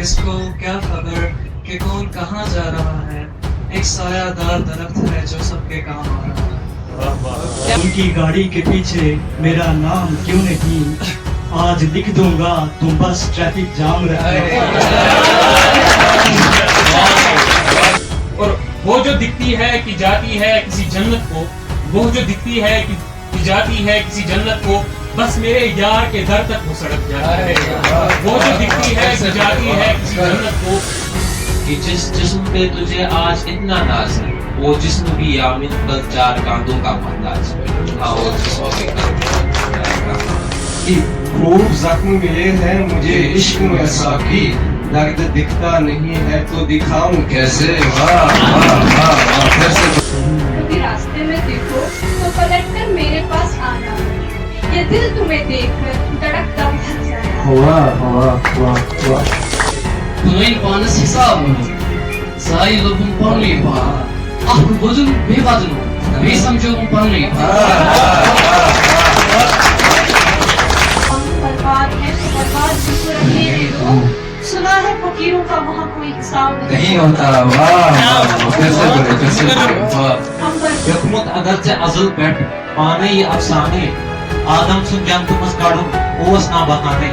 کس کو کیا خبر کہ کون کہاں جا رہا ہے، ایک سایہ دار درخت ہے جو سب کے کام آ رہا ہے۔ ان کی گاڑی کے پیچھے میرا نام کیوں نہیں، آج لکھ دوں گا تم بس ٹریفک جام رہے۔ اور وہ جو دکھتی ہے کہ جاتی ہے کسی جنت کو، وہ جو دکھتی ہے کہ جاتی ہے کسی جنت کو، بس میرے یار کے در تک وہ سڑک جاتی ہے۔ وہ جو دکھتی ہے کہ جاتی ہے کسی جنت کو، کہ جس جسم پہ تجھے آج اتنا ناز ہے، وہ جسم بھی یامن بس چار کاندوں کا انداز ہے۔ ہاں وہ جسم بھی خوب زخم ملے ہیں مجھے عشق میں ساقی، درد دکھتا نہیں ہے تو دکھاؤں کیسے، واہ واہ واہ واہ کیسے۔ کبھی راستے میں دیکھو تو پلٹ کر میرے پاس آنا، یہ دل تمہیں دیکھ کر دھڑکتا بھر جائے۔ واہ واہ واہ واہ۔ پٲنۍ پانس حساب وَنُن، زایہِ لوٚبُم پننُے پان، اکھ بوزُن بیٚیہِ بدلُن، بیٚیہِ سمجھوُم پننُے ہم برباد ہیں تو برباد بھی تو رہنے دو، سنا ہے فقیروں کا وہاں کوئی حساب نہیں ہوتا، واہ واہ کیسے بولے کیسے بولے، واہ۔ ہم برباد یکمت اگر ژے ازل پٮ۪ٹھ پانے یہ افسانے، آدم سُنٛد جنتہٕ منٛز کڑُن اوس نا بہانے۔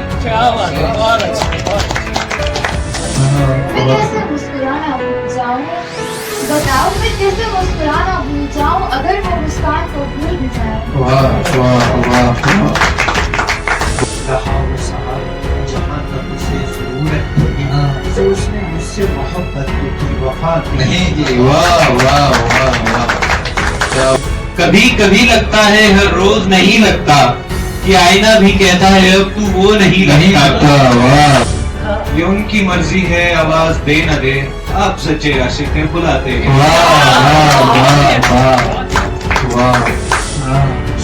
میں کیسے مسکرانا بھول جاؤں، بتاؤ میں کیسے مسکرانا بھول جاؤں، اگر وہ مسکان کو بھول بھی جائے۔ واہ واہ واہ واہ۔ کہا وہ صاحب جہاں تک اسے ضرورت تھی، تو اس نے مجھ سے محبت کی وفا نہیں کی، واہ واہ واہ واہ۔ کبھی کبھی لگتا ہے ہر روز نہیں لگتا، کہ آئینہ بھی کہتا ہے اب تو وہ نہیں لگتا۔ واہ۔ یہ ان کی مرضی ہے آواز دے نہ دے، آپ سچے عاشق ہیں بلاتے ہیں۔ واہ واہ واہ واہ۔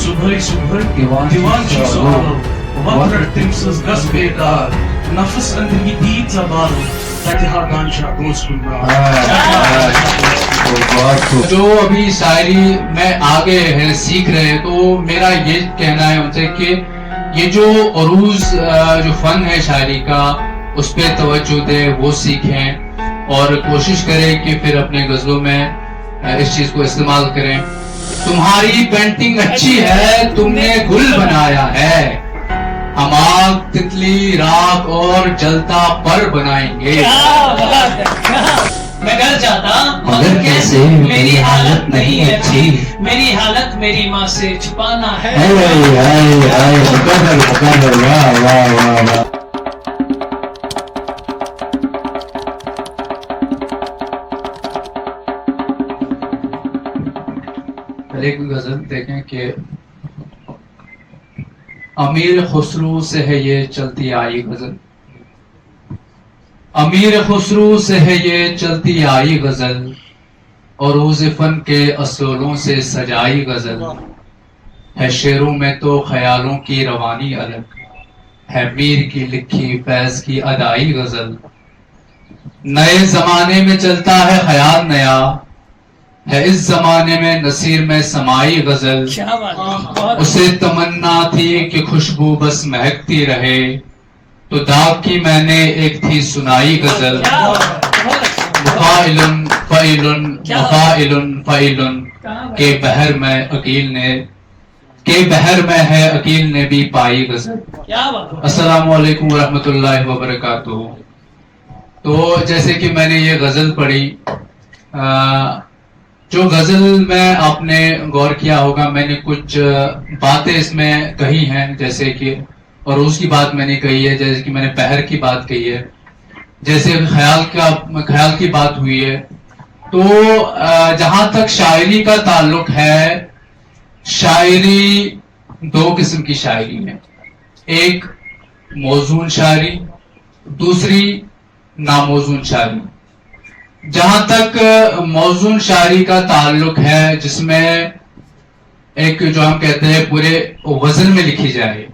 صبح صبح دیوان چھُ سوال وتر تٔمۍ سٕنٛز گژھ بیکار، نفس أنٛدری تیٖژ بارو تتہِ ہاکان چھا گوس کُن جو ابھی شاعری میں آگے ہیں سیکھ رہے ہیں، تو میرا یہ کہنا ہے ان سے کہ یہ جو عروج جو فن ہے شاعری کا، اس پہ توجہ دیں، وہ سیکھیں اور کوشش کریں کہ پھر اپنے غزلوں میں اس چیز کو استعمال کریں۔ تمہاری پینٹنگ اچھی ہے، تم نے گل بنایا ہے، ہم آگ، تتلی، راکھ اور جلتا پر بنائیں گے۔ میں گھر جاتا مگر کیسے میری حالت نہیں اچھی، میری حالت میری ماں سے چھپانا ہے۔ مقرر مقرر، واہ واہ واہ واہ۔ ایک غزل دیکھیں کہ امیر خسرو سے ہے یہ چلتی آئی غزل، امیر خسرو سے ہے یہ چلتی آئی غزل، عروج فن کے اصولوں سے سجائی غزل ہے، شعروں میں تو خیالوں کی روانی الگ ہے، میر کی لکھی فیض کی ادائی غزل، نئے زمانے میں چلتا ہے خیال نیا، ہے اس زمانے میں نصیر میں سمائی غزل، اسے تمنا تھی کہ خوشبو بس مہکتی رہے، تو داغ کی میں نے ایک تھی سنائی غزل، مفائلن فائلن مفائلن فائلن کے بحر میں عقیل نے، کے بحر میں ہے عقیل نے بھی پائی غزل۔ السلام علیکم ورحمۃ اللہ وبرکاتہ۔ تو جیسے کہ میں نے یہ غزل پڑھی، جو غزل میں آپ نے غور کیا ہوگا، میں نے کچھ باتیں اس میں کہی ہیں، جیسے کہ اور اس کی بات میں نے کہی ہے، جیسے کہ میں نے بحر کی بات کہی ہے، جیسے خیال کی بات ہوئی ہے۔ تو جہاں تک شاعری کا تعلق ہے، شاعری دو قسم کی شاعری ہے، ایک موزون شاعری، دوسری ناموزون شاعری۔ جہاں تک موزون شاعری کا تعلق ہے، جس میں ایک جو ہم کہتے ہیں پورے وزن میں لکھی جائے،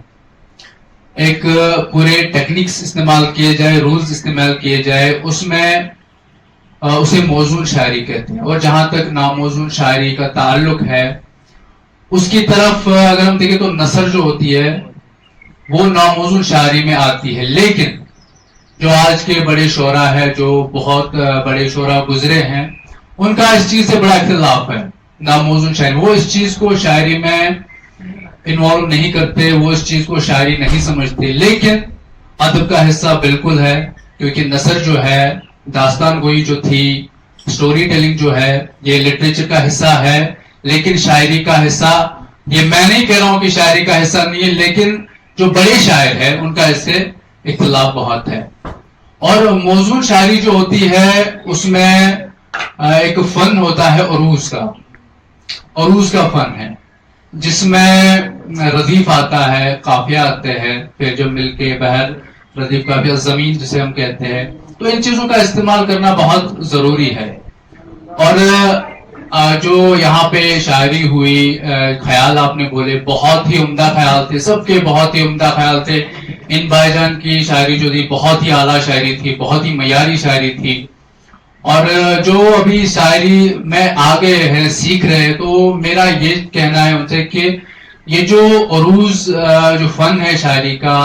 ایک پورے ٹیکنکس استعمال کیے جائے، رولز استعمال کیے جائے، اس میں اسے موزون شاعری کہتے ہیں۔ اور جہاں تک ناموزون شاعری کا تعلق ہے، اس کی طرف اگر ہم دیکھیں تو نثر جو ہوتی ہے وہ ناموزون شاعری میں آتی ہے، لیکن جو آج کے بڑے شعراء ہیں, جو بہت بڑے شعراء گزرے ہیں, ان کا اس چیز سے بڑا اختلاف ہے. ناموزون شاعری, وہ اس چیز کو شاعری میں انوالو نہیں کرتے, وہ اس چیز کو شاعری نہیں سمجھتے, لیکن ادب کا حصہ بالکل ہے, کیونکہ نثر جو ہے, داستان گوئی جو تھی, سٹوری ٹیلنگ جو ہے, یہ لٹریچر کا حصہ ہے, لیکن شاعری کا حصہ, یہ میں نہیں کہہ رہا ہوں کہ شاعری کا حصہ نہیں ہے, لیکن جو بڑے شاعر ہیں ان کا اس سے اختلاف بہت ہے. اور موزون شاعری جو ہوتی ہے اس میں ایک فن ہوتا ہے عروض کا, عروض کا فن ہے, جس میں ردیف آتا ہے, قافیہ آتے ہیں, پھر جب مل کے بہر ردیف قافیہ زمین جسے ہم کہتے ہیں, تو ان چیزوں کا استعمال کرنا بہت ضروری ہے. اور جو یہاں پہ شاعری ہوئی, خیال آپ نے بولے, بہت ہی عمدہ خیال تھے, سب کے بہت ہی عمدہ خیال تھے. ان بھائی جان کی شاعری جو تھی بہت ہی اعلیٰ شاعری تھی, بہت ہی معیاری شاعری تھی. اور جو ابھی شاعری میں آگے ہیں, سیکھ رہے, تو میرا یہ کہنا ہے ان سے کہ یہ جو عروض جو فن ہے شاعری کا,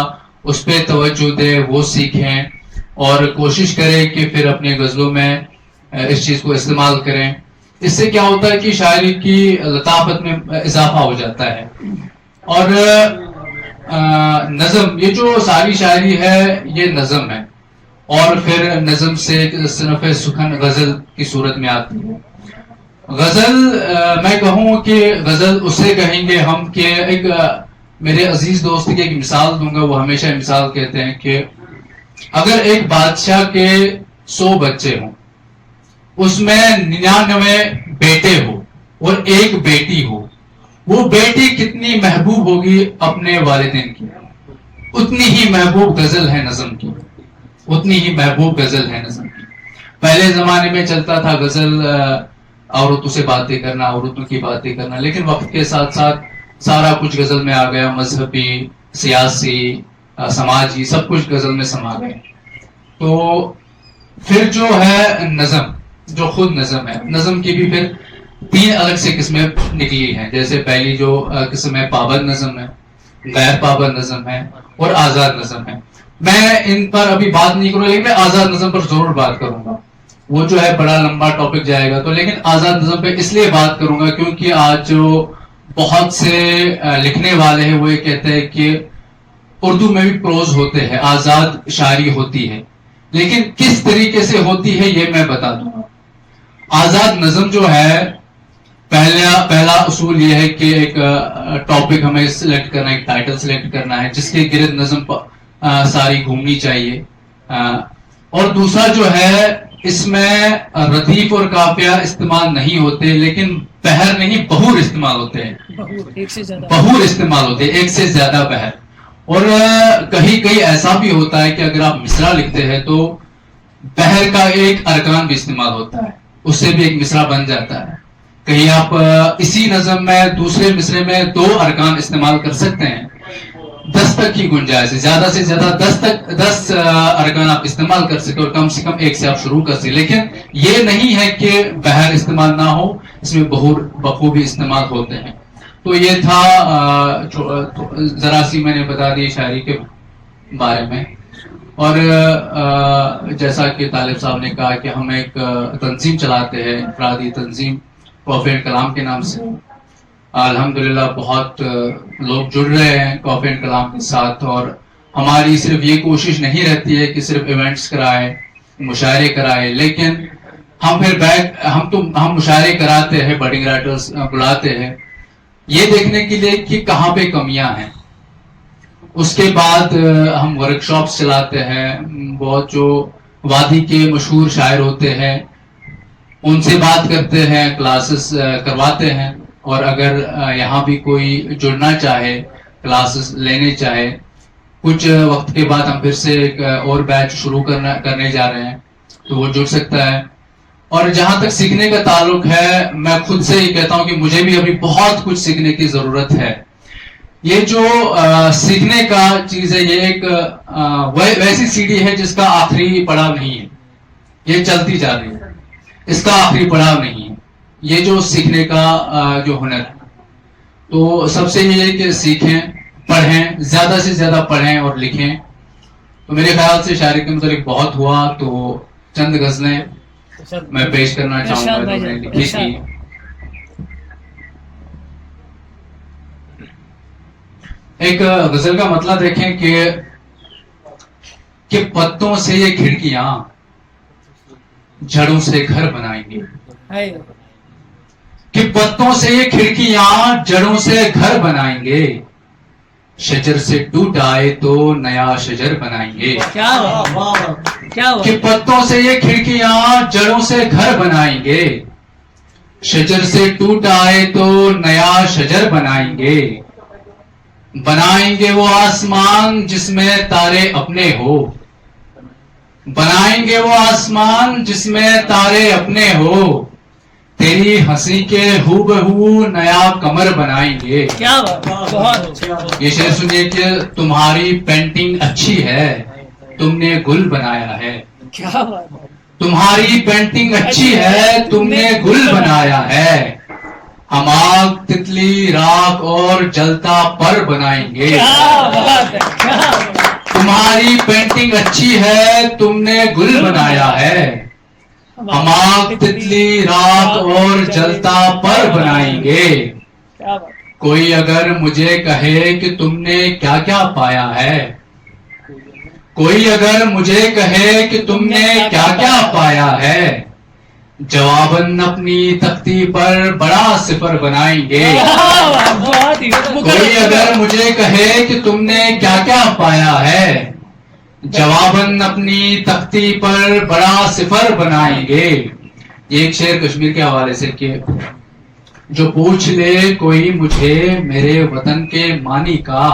اس پہ توجہ دے, وہ سیکھیں, اور کوشش کریں کہ پھر اپنے غزلوں میں اس چیز کو استعمال کریں. اس سے کیا ہوتا ہے کہ شاعری کی لطافت میں اضافہ ہو جاتا ہے. اور نظم, یہ جو ساری شاعری ہے یہ نظم ہے, اور پھر نظم سے صنف سخن غزل کی صورت میں آتی ہے. غزل میں کہوں کہ غزل اسے کہیں گے ہم کہ ایک میرے عزیز دوست کی ایک مثال دوں گا, وہ ہمیشہ مثال کہتے ہیں کہ اگر ایک بادشاہ کے 100 بچے ہوں, اس میں 99 بیٹے ہو اور ایک بیٹی ہو, وہ بیٹی کتنی محبوب ہوگی اپنے والدین کی, اتنی ہی محبوب غزل ہے نظم کی, اتنی ہی محبوب غزل ہے نظم کی. پہلے زمانے میں چلتا تھا غزل عورتوں سے باتیں کرنا, عورتوں کی باتیں کرنا, لیکن وقت کے ساتھ ساتھ سارا کچھ غزل میں آ گیا, مذہبی, سیاسی, سماجی, سب کچھ غزل میں سما گئے. تو پھر جو ہے نظم, جو خود نظم ہے, نظم کی بھی پھر 3 الگ سے قسمیں نکلی ہیں. جیسے پہلی جو قسم ہے پابند نظم ہے, غیر پابند نظم ہے, اور آزاد نظم ہے. میں ان پر ابھی بات نہیں کروں, لیکن میں آزاد نظم پر ضرور بات کروں گا. وہ جو ہے بڑا لمبا ٹاپک جائے گا, تو لیکن آزاد نظم پہ اس لیے بات کروں گا کیونکہ آج جو بہت سے لکھنے والے ہیں وہ یہ کہتے ہیں کہ اردو میں بھی پروز ہوتے ہیں, آزاد شاعری ہوتی ہے, لیکن کس طریقے سے ہوتی ہے یہ میں بتا دوں گا. آزاد نظم جو ہے, پہلا اصول یہ ہے کہ ایک ٹاپک ہمیں سلیکٹ کرنا ہے, ایک ٹائٹل سلیکٹ کرنا ہے جس کے گرد نظم ساری گھومنی چاہیے. اور دوسرا جو ہے, اس میں ردیف اور قافیہ استعمال نہیں ہوتے, لیکن بحر نہیں بہور استعمال ہوتے ہیں, بہور استعمال ہوتے ہیں, ایک سے زیادہ بحر. اور کہیں ایسا بھی ہوتا ہے کہ اگر آپ مصرع لکھتے ہیں تو بحر کا ایک ارکان بھی استعمال ہوتا ہے, اس سے بھی ایک مصرع بن جاتا ہے. کہیں آپ اسی نظم میں دوسرے مصرے میں 2 ارکان استعمال کر سکتے ہیں, 10 تک کی گنجائش ہے, زیادہ سے زیادہ 10 ارکان آپ استعمال کر سکتے, اور کم سے کم 1 سے آپ شروع کر سکتے. لیکن یہ نہیں ہے کہ بحر استعمال نہ ہو, اس میں بہور بخوبی استعمال ہوتے ہیں. تو یہ تھا ذرا سی میں نے بتا دی شاعری کے بارے میں. اور جیسا کہ طالب صاحب نے کہا کہ ہم ایک تنظیم چلاتے ہیں, انفرادی تنظیم, کافی اینڈ کلام کے نام سے. الحمدللہ بہت لوگ جڑ رہے ہیں کافی اینڈ کلام کے ساتھ, اور ہماری صرف یہ کوشش نہیں رہتی ہے کہ صرف ایونٹس کرائے, مشاعرے کرائے, لیکن ہم پھر ہم مشاعرے کراتے ہیں, بڈنگ رائٹرز بلاتے ہیں یہ دیکھنے کے لیے کہ کہاں پہ کمیاں ہیں. اس کے بعد ہم ورک شاپس چلاتے ہیں, بہت جو وادی کے مشہور شاعر ہوتے ہیں ان سے بات کرتے ہیں, کلاسز کرواتے ہیں. اور اگر یہاں بھی کوئی جڑنا چاہے, کلاسز لینے چاہے, کچھ وقت کے بعد ہم پھر سے ایک اور بیچ شروع کرنے جا رہے ہیں, تو وہ جڑ سکتا ہے. اور جہاں تک سیکھنے کا تعلق ہے, میں خود سے ہی کہتا ہوں کہ مجھے بھی ابھی بہت کچھ سیکھنے کی ضرورت ہے. یہ جو سیکھنے کا چیز ہے یہ ایک ویسی سیڑھی ہے جس کا آخری پڑاؤ نہیں ہے, یہ چلتی جا رہی ہے, اس کا آخری پڑاؤ نہیں ہے. یہ جو سیکھنے کا جو ہنر ہے, تو سب سے یہ ہے کہ سیکھیں, پڑھیں, زیادہ سے زیادہ پڑھیں اور لکھیں. تو میرے خیال سے شاعری کے متعلق بہت ہوا, تو چند غزلیں میں پیش کرنا چاہوں گا جو میں نے لکھی تھی. ایک غزل کا مطلب دیکھیں کہ پتوں سے یہ کھڑکیاں جڑوں سے گھر بنائیں گے, کہ پتوں سے یہ کھڑکیاں جڑوں سے گھر بنائیں گے, شجر سے ٹوٹ آئے تو نیا شجر بنائیں گے. کہ پتوں سے یہ کھڑکیاں جڑوں سے گھر بنائیں گے, شجر سے ٹوٹ آئے تو نیا شجر بنائیں گے. بنائیں گے وہ آسمان جس میں تارے اپنے ہو, بنائیں گے وہ آسمان جس میں تارے اپنے ہو, تیری ہنسی کے ہو بہو نیا کمر بنائیں گے. یہ شعر سنیے کہ تمہاری پینٹنگ اچھی ہے, تم نے گل بنایا ہے. تمہاری پینٹنگ اچھی ہے, تم نے گل بنایا ہے. ہم آگ تتلی راکھ اور جلتا پر بنائیں گے. تمہاری پینٹنگ اچھی ہے, تم نے گل بنایا ہے. ہم آگ تتلی راکھ اور جلتا پر بنائیں گے. کوئی اگر مجھے کہے کہ تم نے کیا کیا پایا ہے, کوئی اگر مجھے کہے کہ تم نے کیا کیا پایا ہے, جواباً اپنی تختی پر بڑا صفر بنائیں گے. کوئی اگر مجھے کہے کہ تم نے کیا کیا پایا ہے, جواباً اپنی تختی پر بڑا صفر بنائیں گے. یہ ایک شعر کشمیر کے حوالے سے کہ جو پوچھ لے کوئی مجھے میرے وطن کے معنی کا,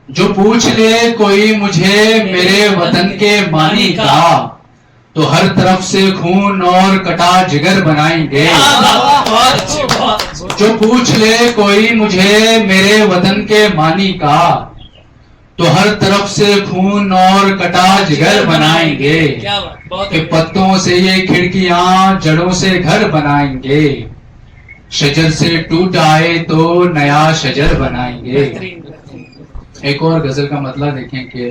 جو پوچھ لے کوئی مجھے میرے وطن کے معنی کا, تو ہر طرف سے خون اور کٹا جگر بنائیں گے. جو پوچھ لے کوئی مجھے میرے وطن کے معنی کا, تو ہر طرف سے خون اور کٹا جگر بنائیں گے. کہ پتوں سے یہ کھڑکیاں جڑوں سے گھر بنائیں گے, شجر سے ٹوٹ آئے تو نیا شجر بنائیں گے. ایک اور غزل کا مطلب دیکھیں کہ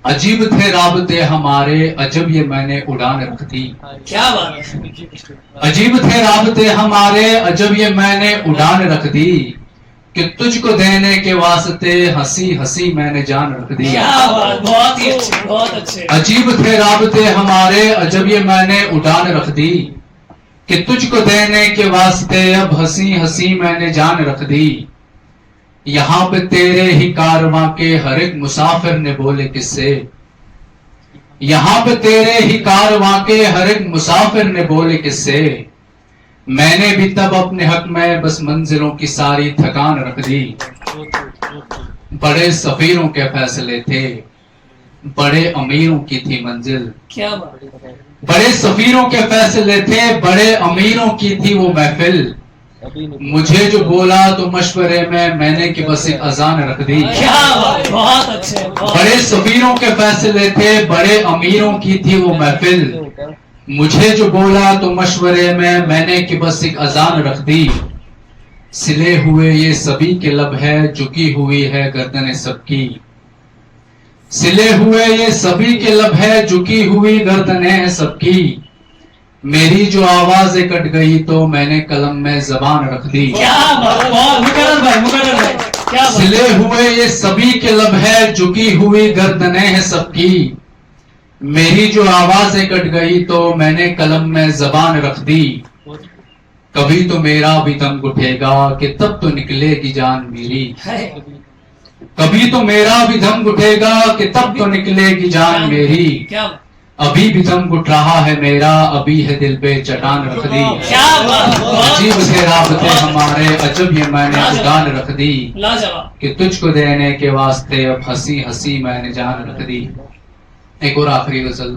عجیب تھے رابطے ہمارے عجب یہ میں نے اڑان رکھ دی. عجیب تھے رابطے ہمارے عجب یہ میں نے اڑان رکھ دی, کہ تجھ کو دینے کے واسطے ہنسی ہنسی میں نے جان رکھ دی. عجیب تھے رابطے ہمارے عجب یہ میں نے اڑان رکھ دی, کہ تجھ کو دینے کے واسطے اب ہنسی ہنسی میں نے جان رکھ دی. یہاں پہ تیرے ہی کارواں کے ہر ایک مسافر نے بولے قصے, یہاں پہ تیرے ہی کارواں کے ہر ایک مسافر نے بولے قصے. میں نے بھی تب اپنے حق میں بس منزلوں کی ساری تھکان رکھ دی. بڑے سفیروں کے فیصلے تھے, بڑے امیروں کی تھی منزل. بڑے سفیروں کے فیصلے تھے, بڑے امیروں کی تھی وہ محفل. مجھے جو بولا تو مشورے میں نے کہ بس ایک اذان رکھ دی. بڑے سفیروں کے فیصلے تھے, بڑے امیروں کی تھی وہ محفل. مجھے جو بولا تو مشورے میں نے کہ بس ایک اذان رکھ دی. سلے ہوئے یہ سبھی کے لب ہے, جھکی ہوئی ہے گردن سب کی. سلے ہوئے یہ سبھی کے لب ہے, جھکی ہوئی گردنیں سب کی. میری جو آوازیں کٹ گئی تو میں نے قلم میں زبان رکھ دی. سلے ہوئے یہ سبھی کے لب ہے, جھکی ہوئی گردنیں سب کی. میری جو آوازیں کٹ گئی تو میں نے قلم میں زبان رکھ دی. کبھی تو میرا بھی دم گھٹے گا کہ تب تو نکلے گی جان میری. کبھی تو میرا بھی دم گھٹے گا کہ تب تو نکلے گی جان میری. ابھی بھی دم گھٹ رہا ہے میرا, ابھی ہے دل پہ چٹان رکھ دی. عجیب سے رابطے ہمارے عجب یہ میں نے اڑان رکھ دی, کہ تجھ کو دینے کے واسطے اب ہنسی ہنسی میں نے جان رکھ دی. ایک اور آخری غزل,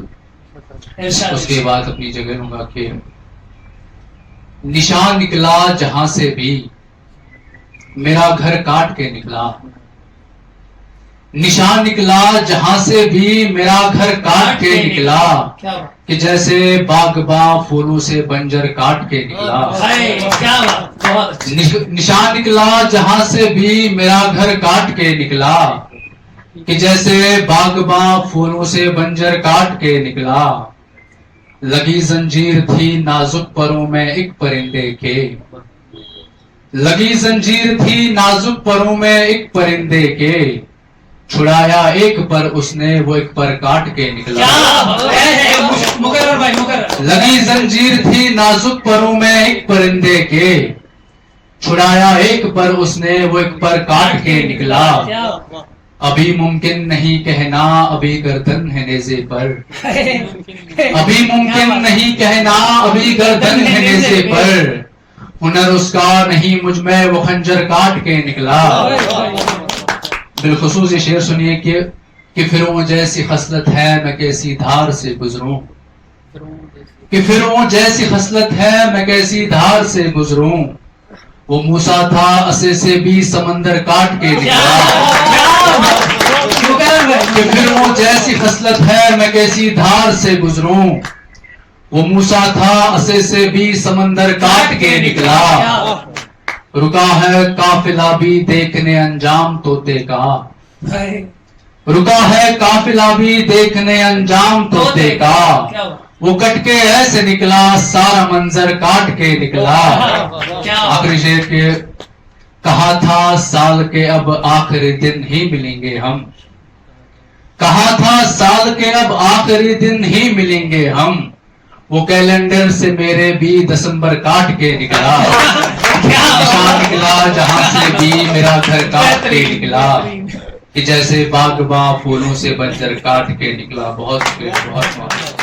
اس کے بعد اپنی جگہ لوں گا کہ نشان نکلا جہاں سے بھی میرا گھر کاٹ کے نکلا. نشان نکلا جہاں سے بھی میرا گھر کاٹ کے نکلا, کہ جیسے باغباں پھولوں سے بنجر کاٹ کے نکلا. نشان نکلا جہاں سے بھی میرا گھر کاٹ کے نکلا, کہ جیسے باغباں پھولوں سے بنجر کاٹ کے نکلا، لگی زنجیر تھی نازک پروں میں ایک پرندے کے، لگی زنجیر تھی نازک پروں میں ایک پرندے کے، چھڑایا ایک پر اس نے وہ ایک پر کاٹ کے نکلا۔ مقرر بھائی مقرر۔ لگی زنجیر تھی نازک پروں میں ایک پرندے کے، چھڑایا ایک پر اس نے وہ ایک پر کاٹ کے نکلا۔ ابھی ممکن نہیں کہنا ابھی گردن ہے نیزے پر، ابھی ممکن نہیں کہنا ابھی گردن ہے نیزے پر، ہنر اس کا نہیں مجھ میں وہ خنجر کاٹ کے نکلا۔ بالخصوص یہ شعر سنیے کہ فرعون جیسی خصلت ہے میں کیسی دھار سے گزروں، کہ فرعون جیسی خصلت ہے میں کیسی دھار سے گزروں، وہ موسیٰ تھا عصے سے بھی سمندر کاٹ کے نکلا۔ کہ فرعون جیسی خصلت ہے میں کیسی دھار سے گزروں، وہ موسیٰ تھا عصے سے بھی سمندر کاٹ کے نکلا۔ رکا ہے قافلہ بھی دیکھنے انجام طوطے کا، رکا ہے قافلہ بھی دیکھنے انجام طوطے کا، وہ کٹ کے ایسے نکلا سارا منظر کاٹ کے نکلا۔ آخری شعر کے کہا تھا سال کے اب آخری دن ہی ملیں گے ہم، کہا تھا سال کے اب آخری دن ہی ملیں گے ہم، وہ کیلنڈر سے میرے بھی دسمبر کاٹ کے نکلا۔ نشان نکلا جہاں سے بھی میرا گھر کاٹ کے نکلا، کہ جیسے باغباں پھولوں سے بنجر کاٹ کے نکلا۔ بہت بہت